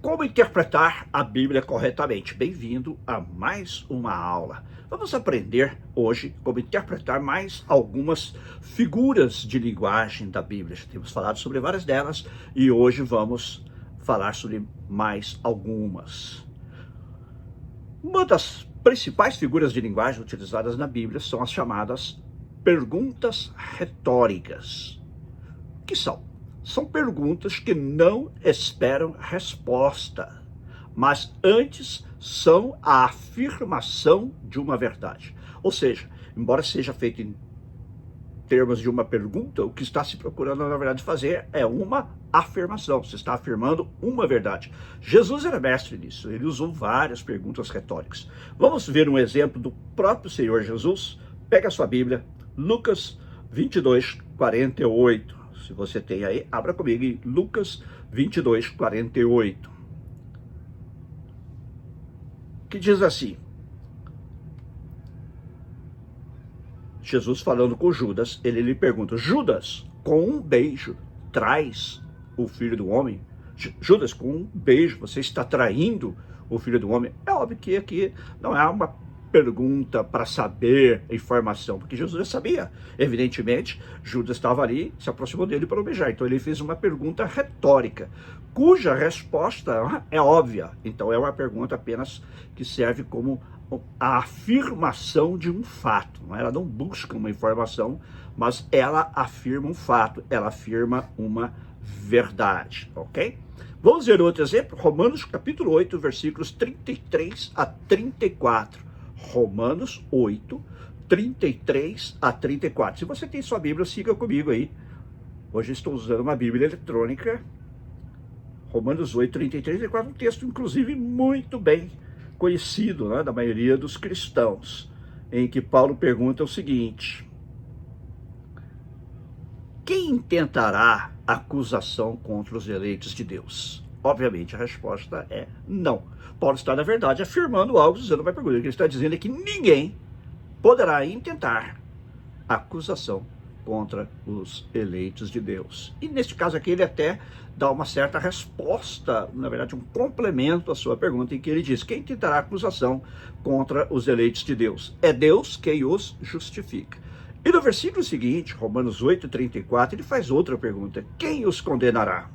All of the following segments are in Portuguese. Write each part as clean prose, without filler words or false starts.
Como interpretar a Bíblia corretamente? Bem-vindo a mais uma aula. Vamos aprender hoje como interpretar mais algumas figuras de linguagem da Bíblia. Já temos falado sobre várias delas e hoje vamos falar sobre mais algumas. Uma das principais figuras de linguagem utilizadas na Bíblia são as chamadas perguntas retóricas. O que são? São perguntas que não esperam resposta, mas antes são a afirmação de uma verdade. Ou seja, embora seja feito em termos de uma pergunta, o que está se procurando, na verdade, fazer é uma afirmação. Você está afirmando uma verdade. Jesus era mestre nisso. Ele usou várias perguntas retóricas. Vamos ver um exemplo do próprio Senhor Jesus? Pega a sua Bíblia, Lucas 22, 48. Se você tem aí, abra comigo em Lucas 22, 48. Que diz assim: Jesus falando com Judas, ele lhe pergunta: Judas, com um beijo, traz o Filho do Homem? Judas, com um beijo, você está traindo o Filho do Homem? É óbvio que aqui não é uma pergunta para saber a informação, porque Jesus já sabia. Evidentemente, Judas estava ali, se aproximou dele para o beijar. Então ele fez uma pergunta retórica, cuja resposta é óbvia. Então é uma pergunta apenas que serve como a afirmação de um fato. Ela não busca uma informação, mas ela afirma um fato, ela afirma uma verdade, ok? Vamos ver outro exemplo, Romanos capítulo 8, versículos 33 a 34. Romanos 8, 33 a 34. Se você tem sua Bíblia, siga comigo aí. Hoje estou usando uma Bíblia eletrônica. Romanos 8, 33 e 34, um texto, inclusive, muito bem conhecido, né, da maioria dos cristãos, em que Paulo pergunta o seguinte: quem intentará acusação contra os eleitos de Deus? Obviamente, a resposta é não. Paulo está, na verdade, afirmando algo, dizendo uma pergunta. O que ele está dizendo é que ninguém poderá intentar acusação contra os eleitos de Deus. E neste caso aqui, ele até dá uma certa resposta, na verdade, um complemento à sua pergunta, em que ele diz: quem tentará acusação contra os eleitos de Deus? É Deus quem os justifica. E no versículo seguinte, Romanos 8, 34, ele faz outra pergunta: quem os condenará?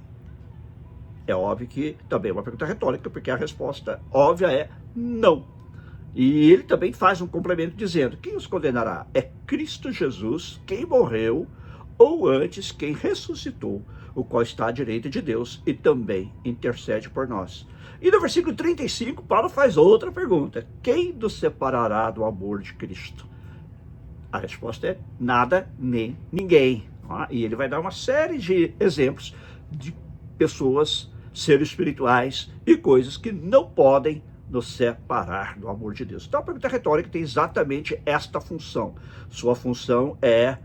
É óbvio que também é uma pergunta retórica, porque a resposta óbvia é não. E ele também faz um complemento dizendo: quem os condenará? É Cristo Jesus, quem morreu, ou antes, quem ressuscitou, o qual está à direita de Deus e também intercede por nós. E no versículo 35, Paulo faz outra pergunta: quem nos separará do amor de Cristo? A resposta é nada nem ninguém. E ele vai dar uma série de exemplos de pessoas, seres espirituais e coisas que não podem nos separar do amor de Deus. Então a pergunta retórica tem exatamente esta função. Sua função é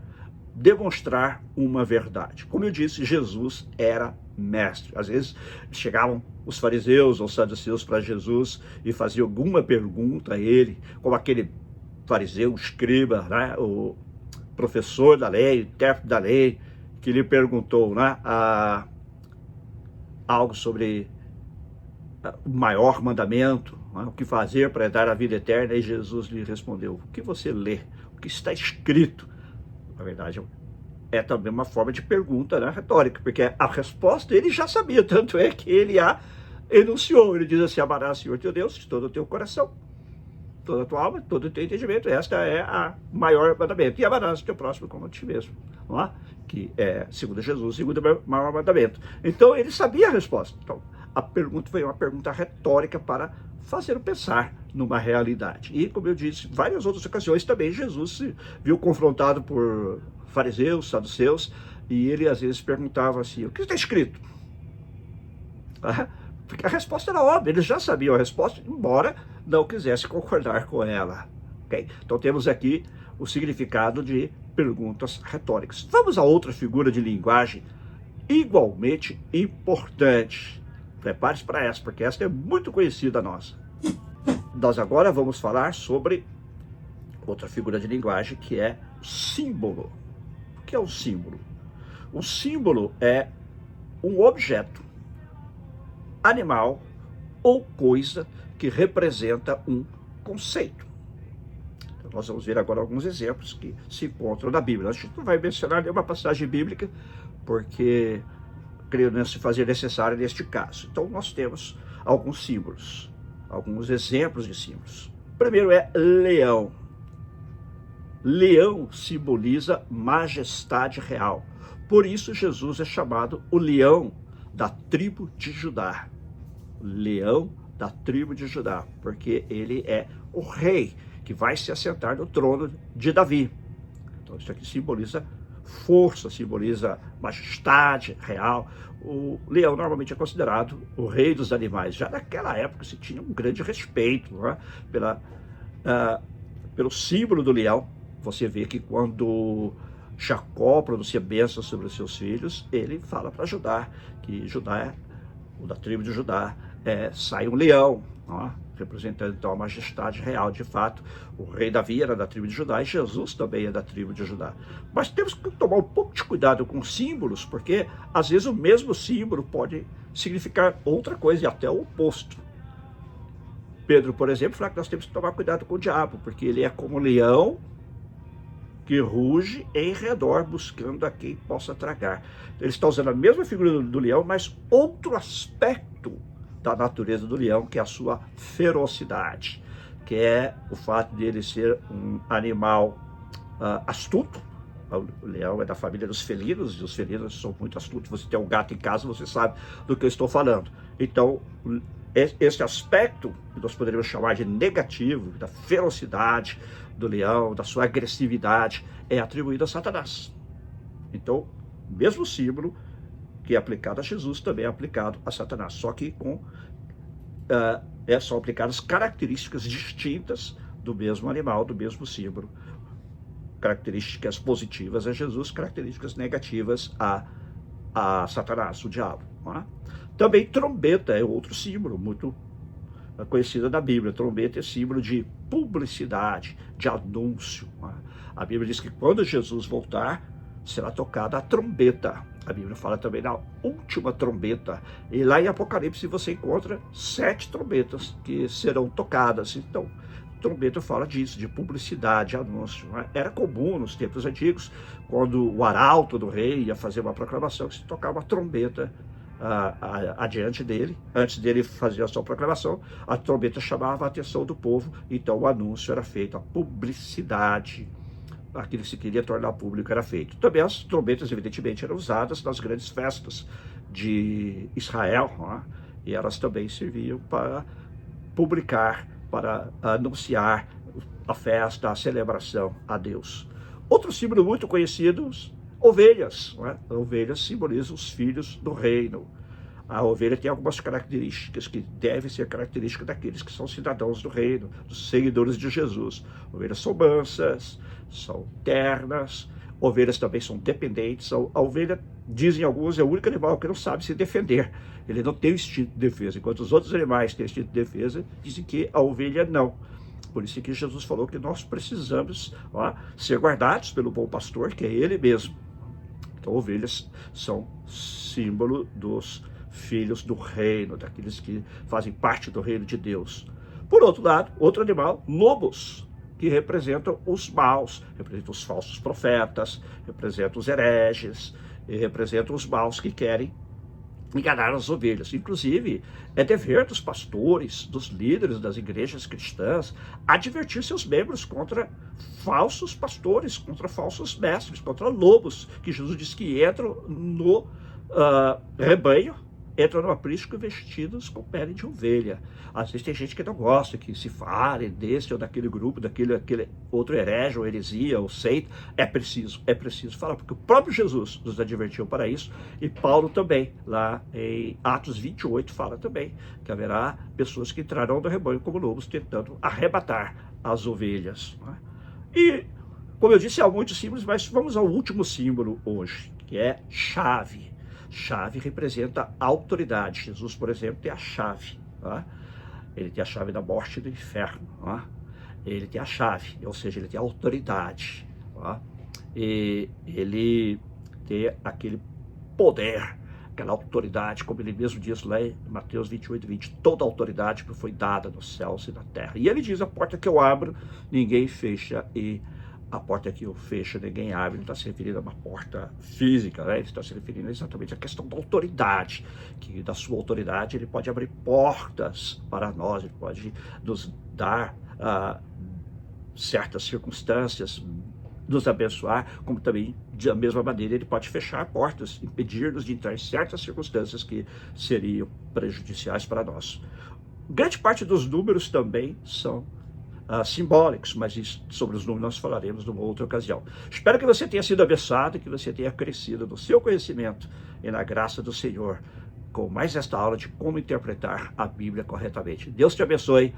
demonstrar uma verdade. Como eu disse, Jesus era mestre. Às vezes chegavam os fariseus ou saduceus para Jesus e faziam alguma pergunta a ele, como aquele fariseu, escriba, né, o professor da lei, o intérprete da lei, que lhe perguntou, né, algo sobre o maior mandamento, né, o que fazer para dar a vida eterna, e Jesus lhe respondeu: o que você lê, o que está escrito. Na verdade, é também uma forma de pergunta, né, retórica, porque a resposta ele já sabia, tanto é que ele a enunciou. Ele diz assim: amarás o Senhor teu Deus de todo o teu coração, toda a tua alma, todo o teu entendimento. Esta é a maior mandamento. E amarás o teu próximo como a ti mesmo, não é? Que é, segundo Jesus, segundo o maior mandamento. Então, ele sabia a resposta. Então, a pergunta foi uma pergunta retórica para fazer pensar numa realidade. E, como eu disse, em várias outras ocasiões também, Jesus se viu confrontado por fariseus, saduceus, e ele às vezes perguntava assim: o que está escrito? Porque a resposta era óbvia, eles já sabiam a resposta, embora não quisesse concordar com ela. Okay? Então temos aqui o significado de perguntas retóricas. Vamos a outra figura de linguagem igualmente importante. Prepare-se para essa, porque essa é muito conhecida nossa. Nós agora vamos falar sobre outra figura de linguagem, que é o símbolo. O que é o símbolo? O símbolo é um objeto, animal ou coisa que representa um conceito. Então, nós vamos ver agora alguns exemplos que se encontram na Bíblia. A gente não vai mencionar nenhuma passagem bíblica, porque creio não se fazer necessário neste caso. Então, nós temos alguns símbolos, alguns exemplos de símbolos. O primeiro é leão. Leão simboliza majestade real. Por isso, Jesus é chamado o leão da tribo de Judá. Leão da tribo de Judá, porque ele é o rei que vai se assentar no trono de Davi. Então, isso aqui simboliza força, simboliza majestade real. O leão normalmente é considerado o rei dos animais. Já naquela época se tinha um grande respeito, né, pelo símbolo do leão. Você vê que quando Jacó pronuncia bênçãos sobre os seus filhos, ele fala para Judá, que Judá, o da tribo de Judá, sai um leão, ó, representando então a majestade real. De fato, o rei Davi era da tribo de Judá e Jesus também é da tribo de Judá. Mas temos que tomar um pouco de cuidado com símbolos, porque às vezes o mesmo símbolo pode significar outra coisa e até o oposto. Pedro, por exemplo, fala que nós temos que tomar cuidado com o diabo, porque ele é como um leão que ruge em redor, buscando a quem possa tragar. Ele está usando a mesma figura do leão, mas outro aspecto da natureza do leão, que é a sua ferocidade, que é o fato de ele ser um animal astuto. O leão é da família dos felinos, e os felinos são muito astutos. Você tem um gato em casa, você sabe do que eu estou falando. Então, esse aspecto, que nós poderíamos chamar de negativo, da ferocidade do leão, da sua agressividade, é atribuído a Satanás. Então, o mesmo símbolo que é aplicado a Jesus também é aplicado a Satanás, só que são aplicadas características distintas do mesmo animal, do mesmo símbolo. Características positivas a Jesus, características negativas a Satanás, o diabo. Não é? Também trombeta é outro símbolo muito conhecido da Bíblia. Trombeta é símbolo de publicidade, de anúncio. Não é? A Bíblia diz que quando Jesus voltar, será tocada a trombeta. A Bíblia fala também na última trombeta. E lá em Apocalipse você encontra 7 trombetas que serão tocadas. Então, trombeta fala disso, de publicidade, anúncio. Né? Era comum nos tempos antigos, quando o arauto do rei ia fazer uma proclamação, que se tocava uma trombeta adiante dele. Antes dele fazer a sua proclamação, a trombeta chamava a atenção do povo, então o anúncio era feito, a publicidade, aquilo que se queria tornar público era feito. Também as trombetas, evidentemente, eram usadas nas grandes festas de Israel, né? E elas também serviam para publicar, para anunciar a festa, a celebração a Deus. Outro símbolo muito conhecido, ovelhas. Né? Ovelhas simbolizam os filhos do reino. A ovelha tem algumas características que devem ser características daqueles que são cidadãos do reino, dos seguidores de Jesus. Ovelhas são mansas, são ternas, ovelhas também são dependentes. A ovelha, dizem alguns, é o único animal que não sabe se defender. Ele não tem o instinto de defesa. Enquanto os outros animais têm instinto de defesa, dizem que a ovelha não. Por isso que Jesus falou que nós precisamos ser guardados pelo bom pastor, que é ele mesmo. Então, ovelhas são símbolo dos filhos do reino, daqueles que fazem parte do reino de Deus. Por outro lado, outro animal, lobos, que representam os maus, representam os falsos profetas, representam os hereges, e representam os maus que querem enganar as ovelhas. Inclusive, é dever dos pastores, dos líderes das igrejas cristãs, advertir seus membros contra falsos pastores, contra falsos mestres, contra lobos, que Jesus diz que entram no rebanho, entram no aprisco vestidos com pele de ovelha. Às vezes tem gente que não gosta, que se fale desse ou daquele grupo, daquele outro herege, ou heresia, ou seita. É preciso falar, porque o próprio Jesus nos advertiu para isso, e Paulo também, lá em Atos 28, fala também que haverá pessoas que entrarão no rebanho como lobos, tentando arrebatar as ovelhas. Né? E, como eu disse, há muitos símbolos, mas vamos ao último símbolo hoje, que é chave. Chave representa autoridade. Jesus, por exemplo, tem a chave. Tá? Ele tem a chave da morte e do inferno. Tá? Ele tem a chave, ou seja, ele tem a autoridade. Tá? E ele tem aquele poder aquela autoridade, como ele mesmo diz lá em Mateus 28:20, toda autoridade que foi dada nos céus e na terra. E ele diz, a porta que eu abro, ninguém fecha, e a porta que eu fecho, ninguém abre. Ele está se referindo a uma porta física, né? Ele está se referindo exatamente à questão da autoridade, que da sua autoridade ele pode abrir portas para nós, ele pode nos dar certas circunstâncias, nos abençoar, como também, da mesma maneira, ele pode fechar portas, impedir-nos de entrar em certas circunstâncias que seriam prejudiciais para nós. Grande parte dos números também são simbólicos, mas sobre os números nós falaremos numa outra ocasião. Espero que você tenha sido abençoado e que você tenha crescido no seu conhecimento e na graça do Senhor, com mais esta aula de como interpretar a Bíblia corretamente. Deus te abençoe.